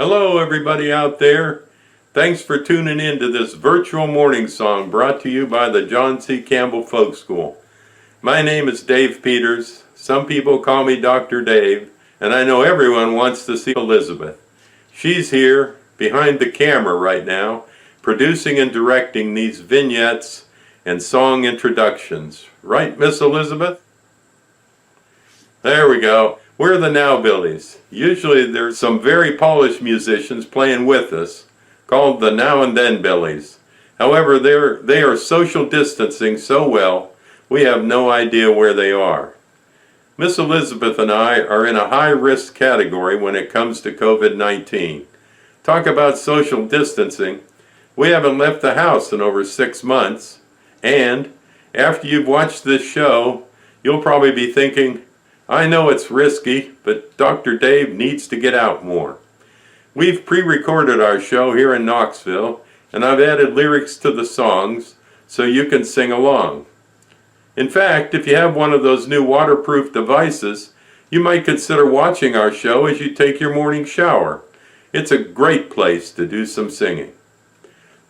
Hello everybody out there. Thanks for tuning in to this virtual morning song brought to you by the John C. Campbell Folk School. My name is Dave Peters. Some people call me Dr. Dave, and I know everyone wants to see Elizabeth. She's here behind the camera right now, producing and directing these vignettes and song introductions. Right, Miss Elizabeth? There we go. We're the Nowbillies. Usually there's some very polished musicians playing with us, called the Now and Then Billies. However, they are social distancing so well, we have no idea where they are. Miss Elizabeth and I are in a high-risk category when it comes to COVID-19. Talk about social distancing. We haven't left the house in over 6 months, and after you've watched this show, you'll probably be thinking, I know it's risky, but Dr. Dave needs to get out more. We've pre-recorded our show here in Knoxville, and I've added lyrics to the songs so you can sing along. In fact, if you have one of those new waterproof devices, you might consider watching our show as you take your morning shower. It's a great place to do some singing.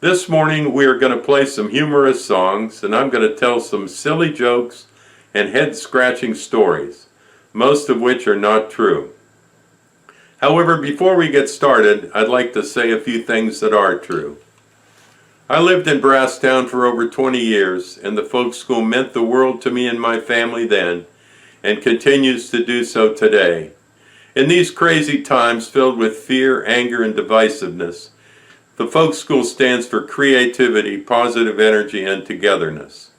This morning we are going to play some humorous songs, and I'm going to tell some silly jokes and head-scratching stories, most of which are not true. However, before we get started, I'd like to say a few things that are true. I lived in Brasstown for over 20 years, and the folk school meant the world to me and my family then, and continues to do so today. In these crazy times filled with fear, anger, and divisiveness, the folk school stands for creativity, positive energy, and togetherness.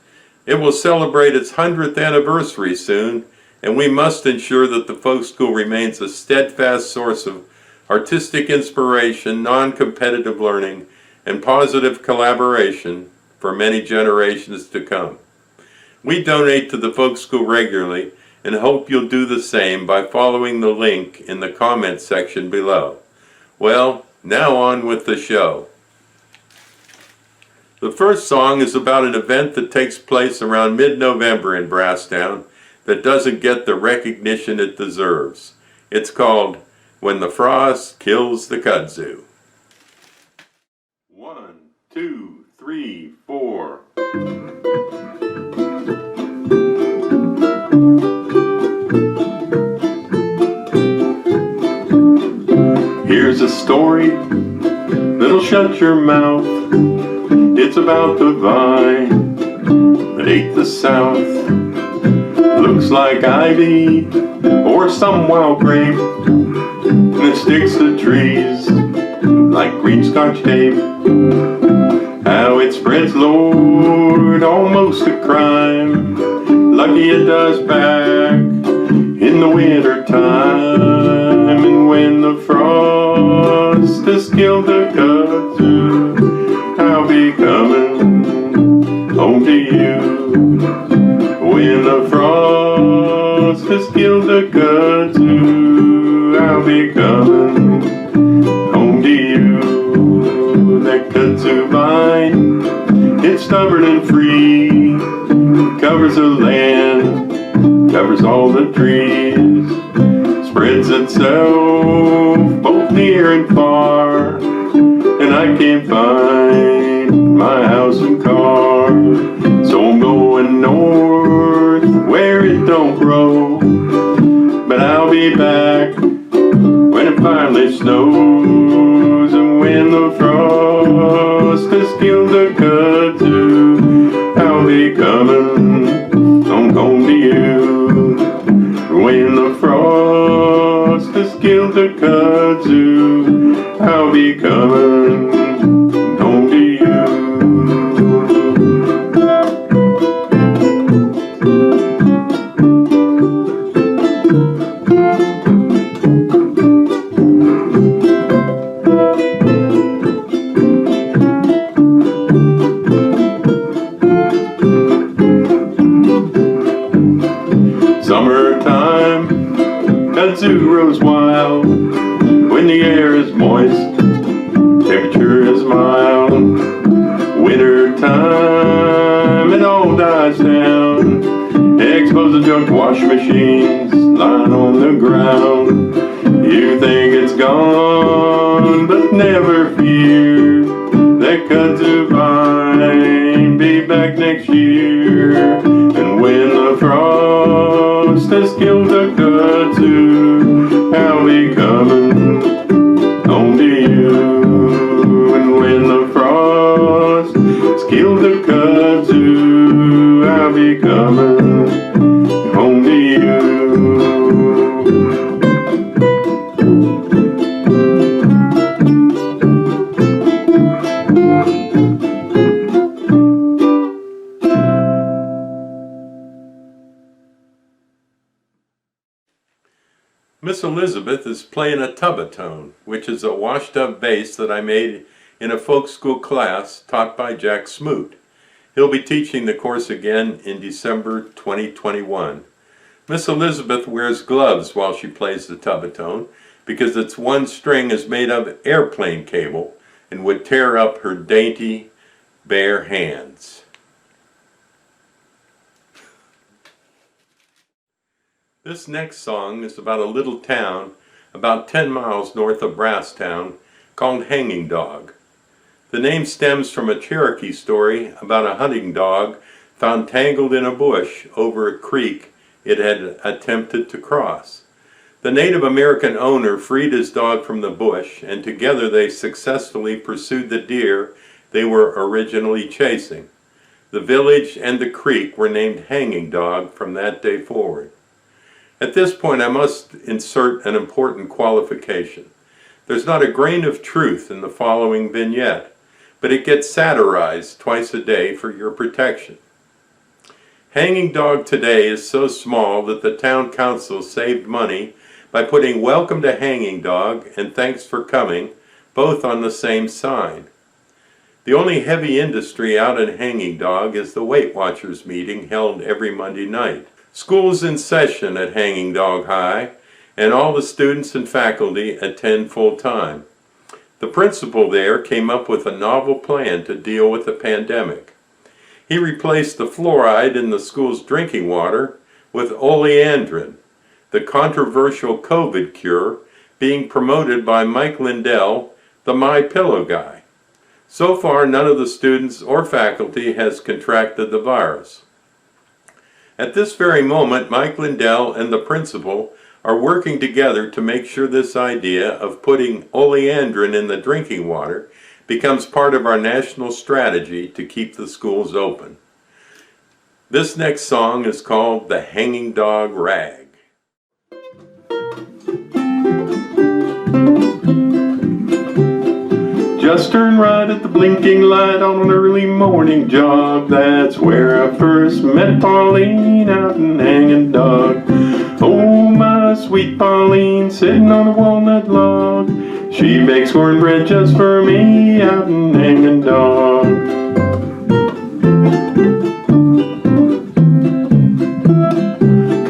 It will celebrate its 100th anniversary soon, and we must ensure that the folk school remains a steadfast source of artistic inspiration, non-competitive learning, and positive collaboration for many generations to come. We donate to the folk school regularly and hope you'll do the same by following the link in the comments section below. Well, now on with the show. The first song is about an event that takes place around mid-November in Brasstown that doesn't get the recognition it deserves. It's called When the Frost Kills the Kudzu. 1, 2, 3, 4. Here's a story that'll shut your mouth. It's about the vine that ate the South. Looks like ivy or some wild grape, and it sticks to trees like green scotch tape. How it spreads, Lord, almost a crime. Lucky it does back in the winter time. And when the frost has killed the kudzu, I'll be coming home to you. When the frost has killed the kudzu, I'll be coming home to you. That kudzu vine, it's stubborn and free, covers the land, covers all the trees, spreads itself both near and far, and I can't find my house and car. So I'm going north where it don't grow, but I'll be back when it finally snows. And when the frost has killed the kudzu, I'll be coming home to you. When the frost has killed the kudzu, I'll be coming home to you. Summertime, kudzu grows wild when the air is moist, temperature is mild. Winter time, it all dies down. Expose the junk wash machines lying on the ground. You think it's gone, Miss Elizabeth is playing a tubatone, which is a washed-up bass that I made in a folk school class taught by Jack Smoot. He'll be teaching the course again in December 2021. Miss Elizabeth wears gloves while she plays the tubatone because its one string is made of airplane cable and would tear up her dainty, bare hands. This next song is about a little town about 10 miles north of Brasstown called Hanging Dog. The name stems from a Cherokee story about a hunting dog found tangled in a bush over a creek it had attempted to cross. The Native American owner freed his dog from the bush, and together they successfully pursued the deer they were originally chasing. The village and the creek were named Hanging Dog from that day forward. At this point, I must insert an important qualification. There's not a grain of truth in the following vignette, but it gets satirized twice a day for your protection. Hanging Dog today is so small that the town council saved money by putting "Welcome to Hanging Dog" and "Thanks for coming" both on the same sign. The only heavy industry out in Hanging Dog is the Weight Watchers meeting held every Monday night. School's in session at Hanging Dog High, and all the students and faculty attend full-time. The principal there came up with a novel plan to deal with the pandemic. He replaced the fluoride in the school's drinking water with oleandrin, the controversial COVID cure being promoted by Mike Lindell, the My Pillow guy. So far, none of the students or faculty has contracted the virus. At this very moment, Mike Lindell and the principal are working together to make sure this idea of putting oleandrin in the drinking water becomes part of our national strategy to keep the schools open. This next song is called "The Hanging Dog Rag." Just turned right at the blinking light on an early morning jog. That's where I first met Pauline out in Hanging Dog. Oh, my sweet Pauline, sitting on a walnut log. She bakes cornbread just for me out in Hanging Dog.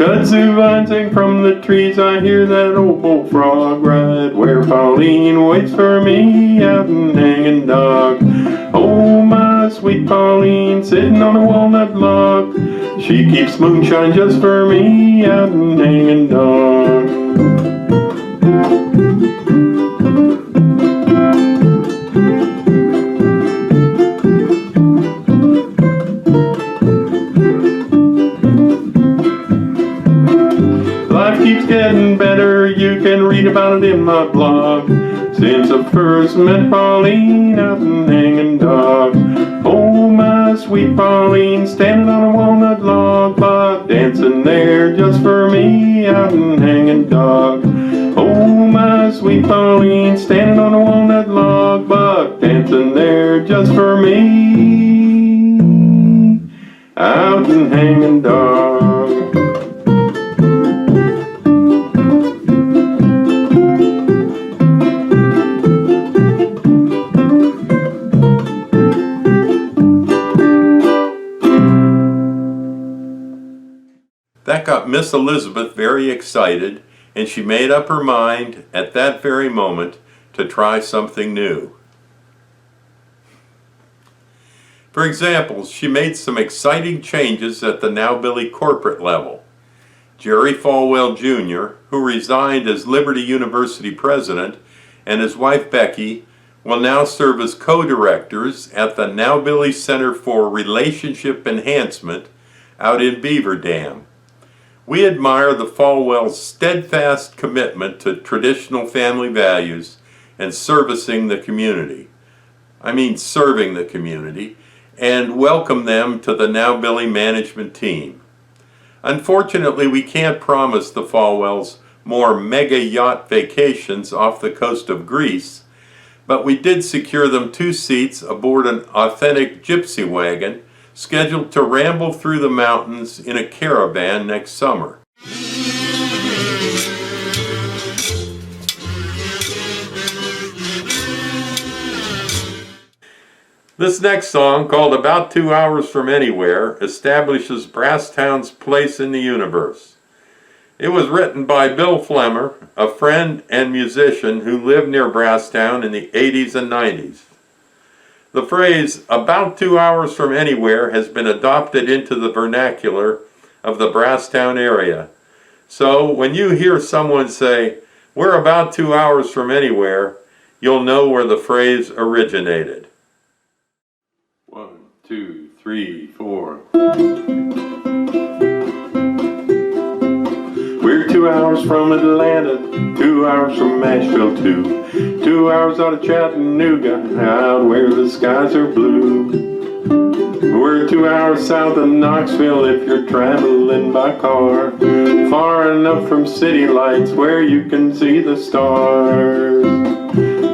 Kudzu vines hang from the trees, I hear that old bullfrog right where Pauline waits for me out in Hanging Dog. Oh, my sweet Pauline, sitting on a walnut log. She keeps moonshine just for me out in Hanging Dog. Keeps getting better, you can read about it in my blog. Since I first met Pauline out in Hanging Dog. Oh, my sweet Pauline, standing on a walnut log, but dancing there just for me out in Hanging Dog. Oh, my sweet Pauline, standing on a walnut log, but dancing there just for me out in Hanging Dog. That got Miss Elizabeth very excited, and she made up her mind at that very moment to try something new. For example, she made some exciting changes at the Nowbillies corporate level. Jerry Falwell Jr., who resigned as Liberty University president, and his wife Becky will now serve as co-directors at the Nowbillies Center for Relationship Enhancement out in Beaver Dam. We admire the Falwell's steadfast commitment to traditional family values and serving the community, and welcome them to the Nowbillies management team. Unfortunately, we can't promise the Falwells more mega yacht vacations off the coast of Greece, but we did secure them 2 seats aboard an authentic gypsy wagon scheduled to ramble through the mountains in a caravan next summer. This next song, called About 2 Hours from Anywhere, establishes Brasstown's place in the universe. It was written by Bill Flemmer, a friend and musician who lived near Brasstown in the 80s and 90s. The phrase, about 2 hours from anywhere, has been adopted into the vernacular of the Brasstown area. So when you hear someone say, we're about 2 hours from anywhere, you'll know where the phrase originated. 1, 2, 3, 4. We're 2 hours from Atlanta, 2 hours from Nashville too. 2 hours out of Chattanooga, out where the skies are blue. We're 2 hours south of Knoxville if you're traveling by car. Far enough from city lights where you can see the stars.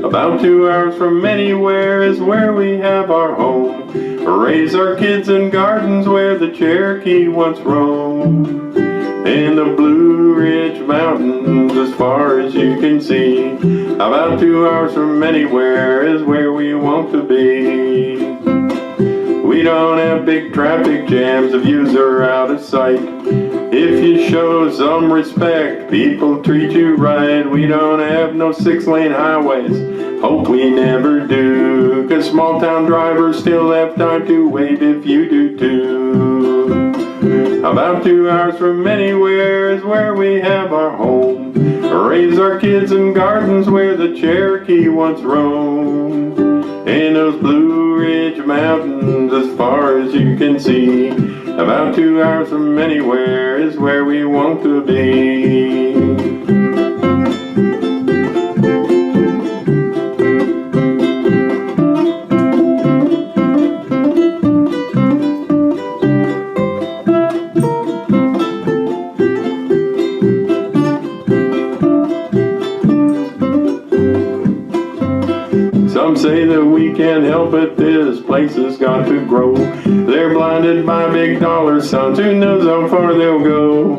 About 2 hours from anywhere is where we have our home. Raise our kids in gardens where the Cherokee once roamed. In the Blue Ridge Mountains as far as you can see. About 2 hours from anywhere is where we want to be. We don't have big traffic jams, the views are out of sight. If you show some respect, people treat you right. We don't have no 6-lane highways, hope we never do. 'Cause small town drivers still have time to wave if you do too. About 2 hours from anywhere is where we have our home. Raise our kids in gardens where the Cherokee once roamed. In those Blue Ridge Mountains as far as you can see. About 2 hours from anywhere is where we want to be. Some say that we can't help it, this place has got to grow. They're blinded by big dollar signs, who knows how far they'll go.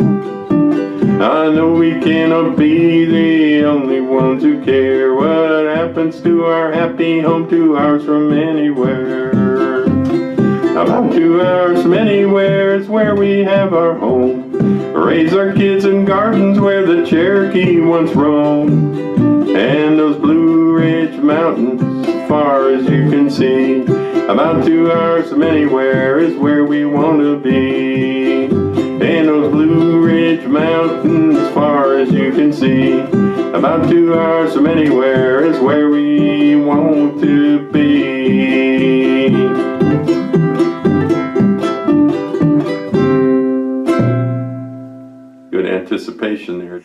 I know we cannot be the only ones who care what happens to our happy home 2 hours from anywhere. About 2 hours from anywhere is where we have our home. Raise our kids in gardens where the Cherokee once roamed. And those Blue Ridge Mountains as far as you can see. About 2 hours from anywhere is where we want to be. And those Blue Ridge Mountains as far as you can see. About 2 hours from anywhere is where we want to be. Good anticipation there.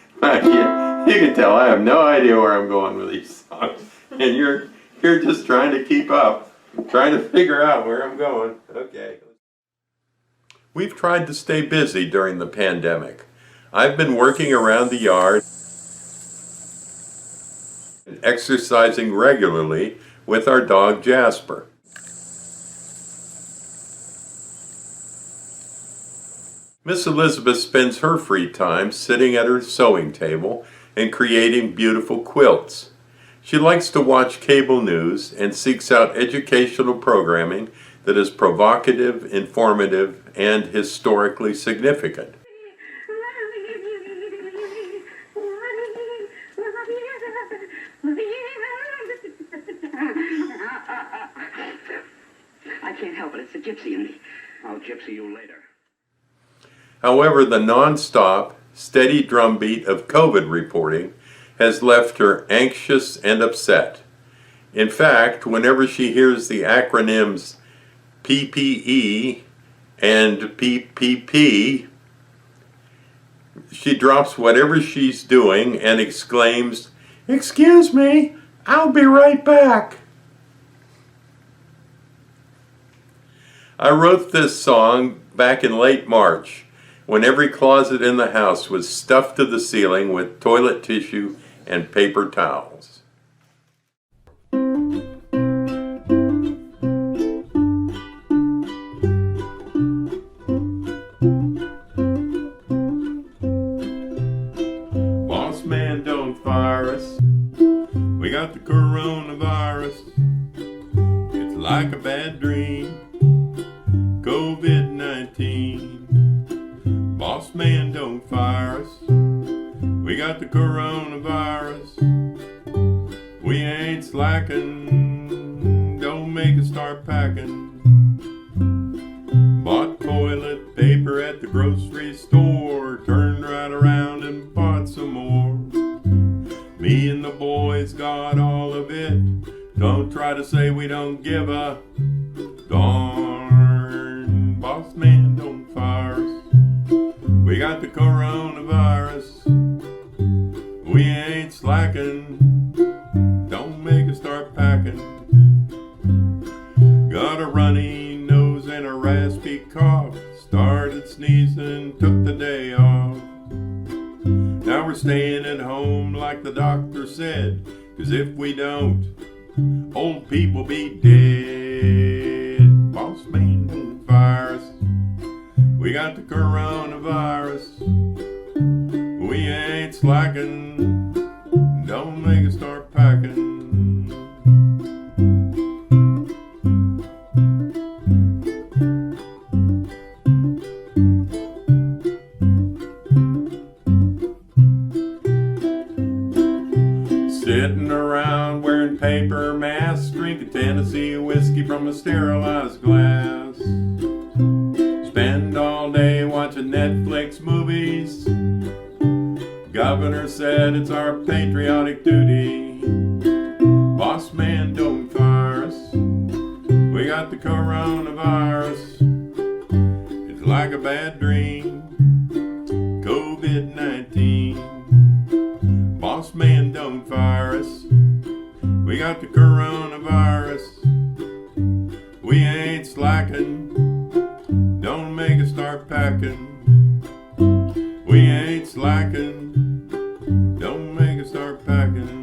You can tell I have no idea where I'm going with these songs. And you're just trying to keep up, trying to figure out where I'm going. Okay. We've tried to stay busy during the pandemic. I've been working around the yard and exercising regularly with our dog Jasper. Miss Elizabeth spends her free time sitting at her sewing table and creating beautiful quilts. She likes to watch cable news and seeks out educational programming that is provocative, informative, and historically significant. I can't help it, it's the gypsy in me. I'll gypsy you later. However, the non-stop, steady drumbeat of COVID reporting has left her anxious and upset. In fact, whenever she hears the acronyms PPE and PPP, she drops whatever she's doing and exclaims, "Excuse me, I'll be right back." I wrote this song back in late March, when every closet in the house was stuffed to the ceiling with toilet tissue and paper towels. Boss man, don't fire us. We got the coronavirus. It's like a bad dream. COVID-19. Boss man, don't fire us. We got the coronavirus. We ain't slacking. Don't make us start packing. Bought toilet paper at the grocery store. Turned right around and bought some more. Me and the boys got all of it. Don't try to say we don't give a darn. Boss man, don't fire us. We got the coronavirus. We ain't slacking. Don't make us start packing. Got a runny nose and a raspy cough. Started sneezing, took the day off. Now we're staying at home like the doctor said, 'cause if we don't, old people be dead. Boss man, don't fire us. We got the coronavirus. We ain't slacking. Don't make us start packing. Sitting around wearing paper masks, drinking Tennessee whiskey from a sterilized glass. Spend all day watching Netflix movies. Governor said it's our patriotic duty. Boss man, don't fire us. We got the coronavirus. It's like a bad dream. COVID-19. Boss man, don't fire us. We got the coronavirus. We ain't slacking. Don't make us start packing. We ain't slacking. Don't make us start packing.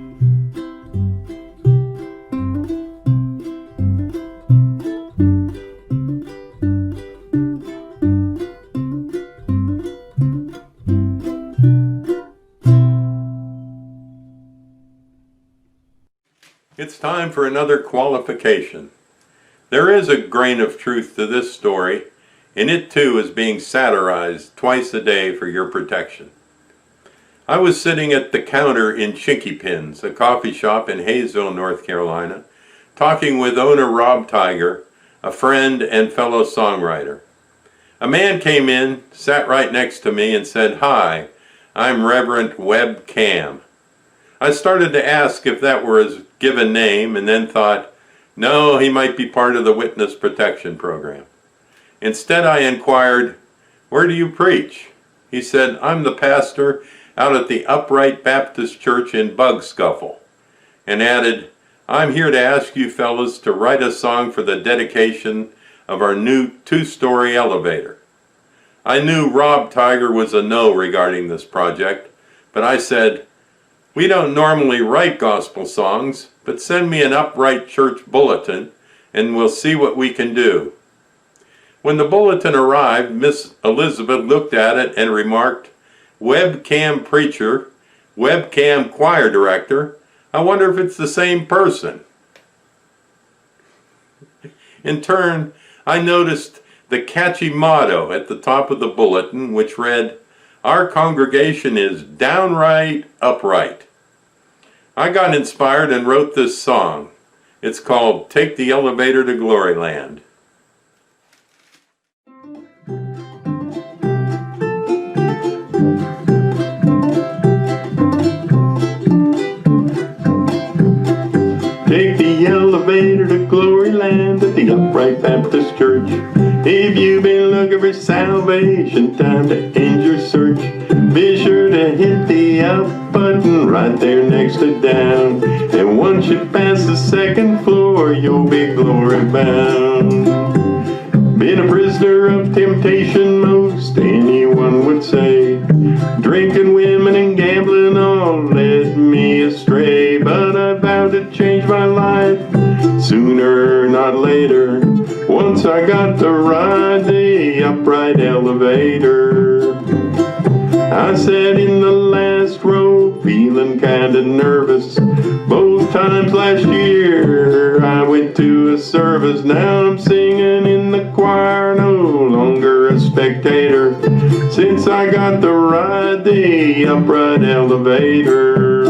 It's time for another qualification. There is a grain of truth to this story, and it too is being satirized twice a day for your protection. I was sitting at the counter in Chinky Pins, a coffee shop in Hayesville, North Carolina, talking with owner Rob Tiger, a friend and fellow songwriter. A man came in, sat right next to me and said, "Hi, I'm Reverend Webb Cam." I started to ask if that were his given name and then thought, no, he might be part of the witness protection program. Instead I inquired, "Where do you preach?" He said, "I'm the pastor out at the Upright Baptist Church in Bug Scuffle," and added, "I'm here to ask you fellas to write a song for the dedication of our new 2-story elevator." I knew Rob Tiger was a no regarding this project, but I said, "We don't normally write gospel songs, but send me an Upright Church bulletin and we'll see what we can do." When the bulletin arrived, Miss Elizabeth looked at it and remarked, "Webcam preacher, webcam choir director, I wonder if it's the same person." In turn, I noticed the catchy motto at the top of the bulletin, which read, "Our congregation is downright upright." I got inspired and wrote this song. It's called "Take the Elevator to Glory Land." Take the elevator to glory land at the Upright Baptist Church. If you've been looking for salvation, time to end your search. Be sure to hit the up button right there next to down. And once you pass the second floor, you'll be glory bound. Been a prisoner of temptation, most anyone would say. Drinking, women, and gambling all led me astray. But I vowed to change my life sooner, not later. Once I got to ride the upright elevator. I sat in the last row, feeling kinda nervous. Both times last year I I went to a service, now I'm singing in the choir, no longer a spectator. Since I got to ride the upright elevator.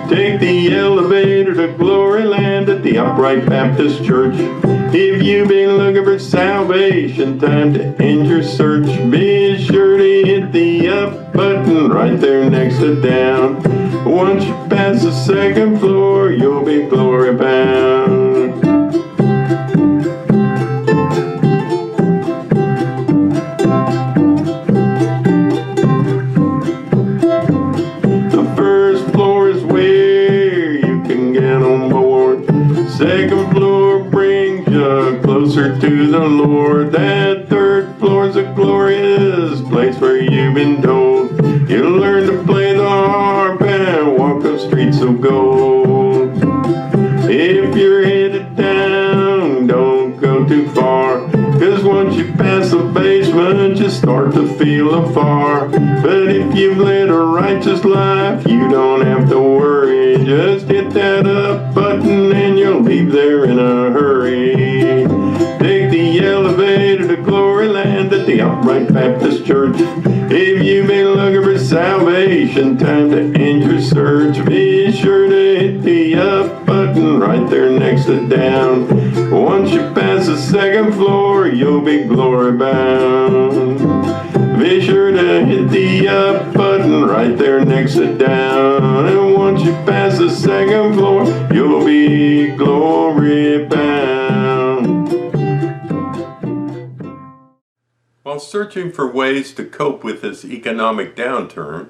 Take the elevator to glory land at the Upright Baptist Church. If you've been looking for salvation, time to end your search. Be sure to hit the up button right there next to down. Once you pass the second floor, you'll be glory bound. The first floor is where you can get on board. Second floor brings you closer to the Lord. That third floor's a glorious place where you've been told you'll learn to play the harp and walk the streets of gold. If you're headed down, don't go too far, 'cause once you pass the basement, you start to feel afar. But if you've led a righteous life, you don't have to worry. Just hit that up button and you'll leave there in a hurry. Take the elevator to glory land at the Upright Baptist Church. If you've been looking for salvation, time to end your search. Be sure to hit the up button right there next to down. Once you pass the second floor, you'll be glory bound. Be sure to hit the up button right there next to down. And once you pass the second floor, you'll be glory bound. While searching for ways to cope with this economic downturn,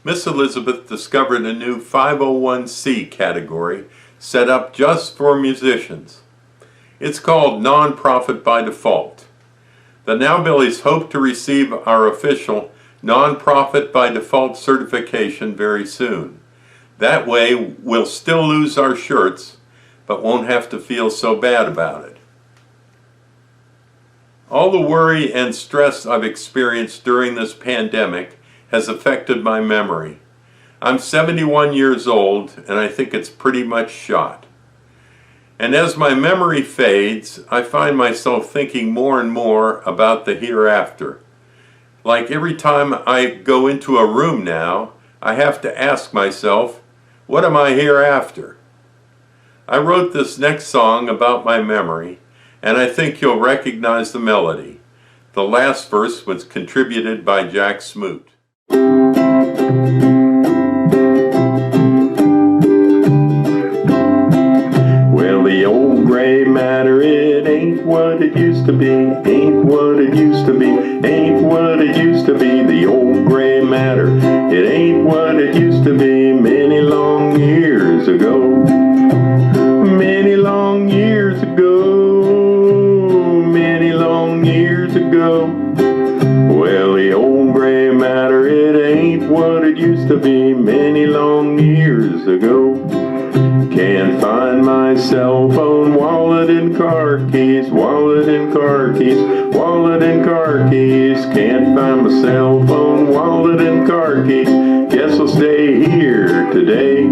Miss Elizabeth discovered a new 501c category set up just for musicians. It's called Nonprofit by Default. The Nowbillies hope to receive our official Nonprofit by Default certification very soon. That way, we'll still lose our shirts, but won't have to feel so bad about it. All the worry and stress I've experienced during this pandemic has affected my memory. I'm 71 years old, and I think it's pretty much shot. And as my memory fades, I find myself thinking more and more about the hereafter. Like every time I go into a room now, I have to ask myself, what am I hereafter? I wrote this next song about my memory, and I think you'll recognize the melody. The last verse was contributed by Jack Smoot. Well, the old gray matter, it ain't what it used to be, ain't what it used to be, ain't what it used to be. The old gray matter, it ain't what it used to be many long years ago. Many long years ago, many long years ago. Well, the old gray matter, it ain't what it used to be many long years ago. Can't find my cell phone, wallet and car keys, wallet and car keys, wallet and car keys. Can't find my cell phone, wallet and car keys. Guess I'll stay here today.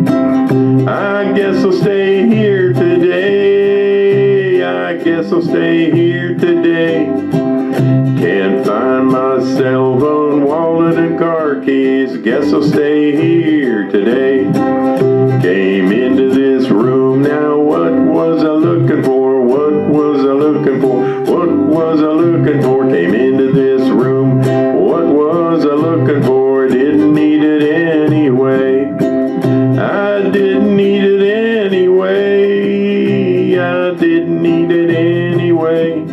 I guess I'll stay here today. I guess I'll stay here today. Can't find my cell phone, wallet and car keys. Guess I'll stay here today. Came into this room, now what was I looking for? What was I looking for? What was I looking for? Came into this room, what was I looking for? Didn't need it anyway. I didn't need it anyway. I didn't need it anyway.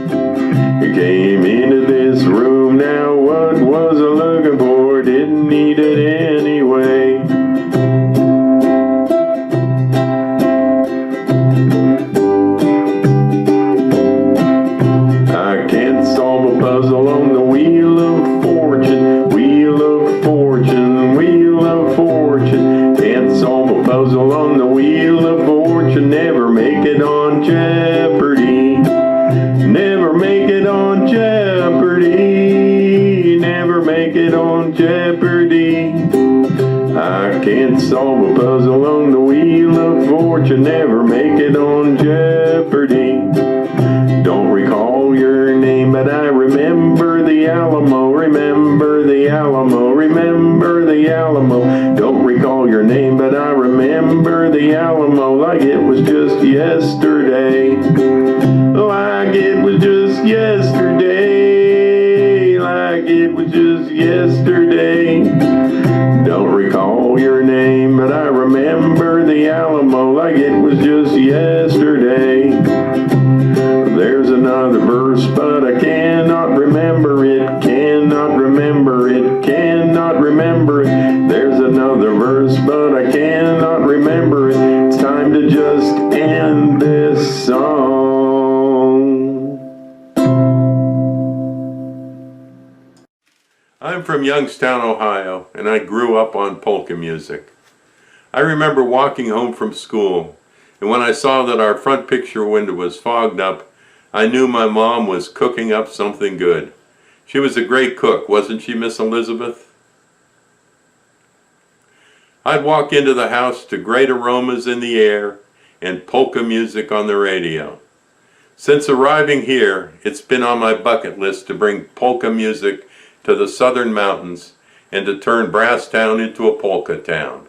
Came into this room, now what was I looking for? Didn't need it anyway. I can't solve a puzzle on the wheel of fortune, wheel of fortune, wheel of fortune. Can't solve a puzzle on the wheel of fortune, never make it on Jeopardy. Never make it on Jeopardy. Never make it on Jeopardy. I can't solve a puzzle on the wheel of fortune. Never make it on Jeopardy. it was just yesterday. Like it was just yesterday. Like it was just yesterday. Don't recall your name, but I remember the Alamo like it was just yesterday. There's another verse, but I cannot remember it, cannot remember it, cannot remember it. There's another verse, but I cannot remember it. It's time to just end this song. I'm from Youngstown, Ohio, and I grew up on polka music. I remember walking home from school, and when I saw that our front picture window was fogged up, I knew my mom was cooking up something good. She was a great cook, wasn't she, Miss Elizabeth? I'd walk into the house to great aromas in the air and polka music on the radio. Since arriving here, it's been on my bucket list to bring polka music to the southern mountains and to turn Brasstown into a polka town.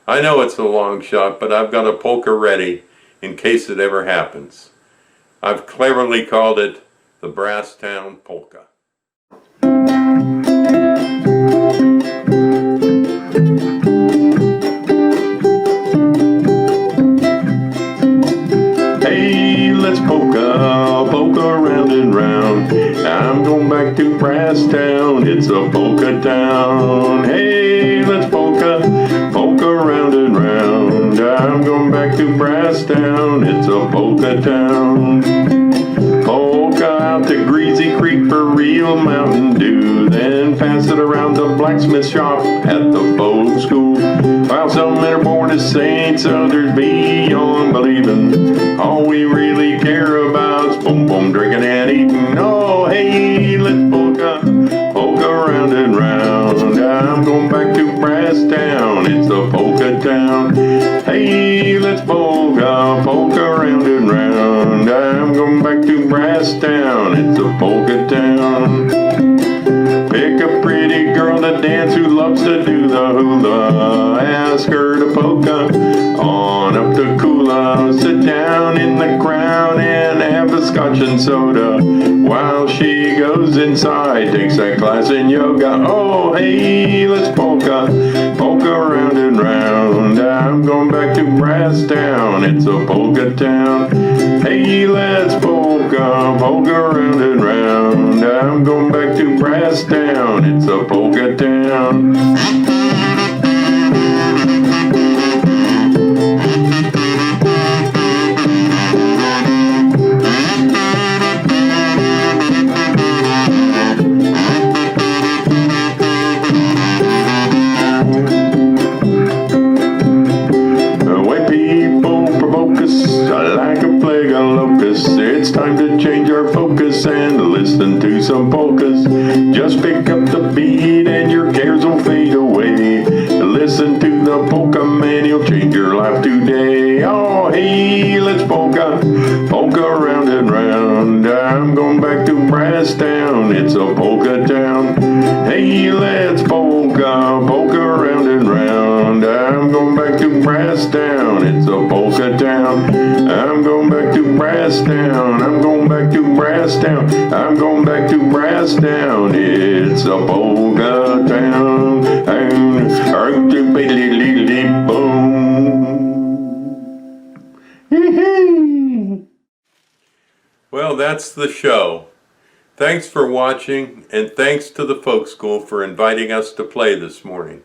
I know it's a long shot, but I've got a polka ready in case it ever happens. I've cleverly called it the Brasstown Polka. Hey, let's polka, polka round and round. I'm going back to Brasstown, it's a polka town. Hey, let's polka, polka round and round. I'm going back to Brasstown, it's a polka town. Polka out to Greasy Creek for real Mountain Dew, then pass it around the blacksmith shop at the folk school. While some men are born as saints, others beyond believing, all we really care about's boom boom drinking and eating. Oh hey, let's polka, polka round and round. I'm going back to Brasstown, it's a polka town. Hey, let's polka, polka round and round. I'm going back to Brasstown, it's a polka town. Pick a pretty girl to dance who loves to do the hula. Ask her to polka on up to Kula. Sit down in the crown and have a scotch and soda while she goes inside, takes a class in yoga. Oh hey, let's polka, polka round and round. I'm going back to Brasstown, it's a polka town. Hey, let's polka, polka round and round. I'm going back to Brasstown, it's a polka town. It's time to change our focus and listen to some polkas. Just pick up the beat and your cares will fade away. Listen to the polka man, he'll change your life today. Oh hey, let's polka, polka round and round. I'm going back to Brasstown, it's a polka town. Hey, let's polka, polka round and round. I'm going back to Brasstown, it's a polka town. I'm going back to Brasstown, I'm going back to Brasstown, I'm going back to Brasstown, it's a polka town. Well, that's the show. Thanks for watching, and thanks to the Folk School for inviting us to play this morning.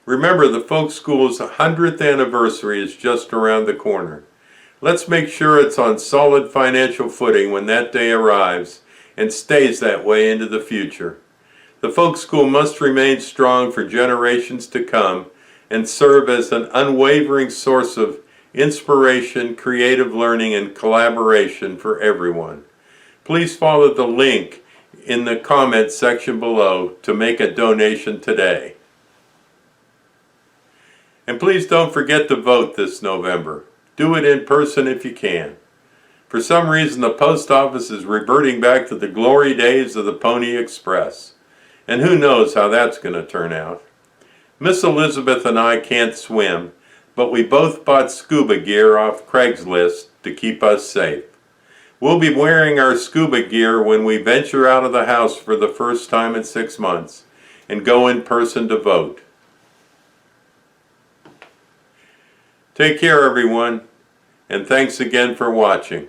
Remember, the Folk School's 100th anniversary is just around the corner. Let's make sure it's on solid financial footing when that day arrives and stays that way into the future. The Folk School must remain strong for generations to come and serve as an unwavering source of inspiration, creative learning, and collaboration for everyone. Please follow the link in the comment section below to make a donation today. And please don't forget to vote this November. Do it in person if you can. For some reason, the post office is reverting back to the glory days of the Pony Express. And who knows how that's going to turn out. Miss Elizabeth and I can't swim, but we both bought scuba gear off Craigslist to keep us safe. We'll be wearing our scuba gear when we venture out of the house for the first time in 6 months and go in person to vote. Take care, everyone, and thanks again for watching.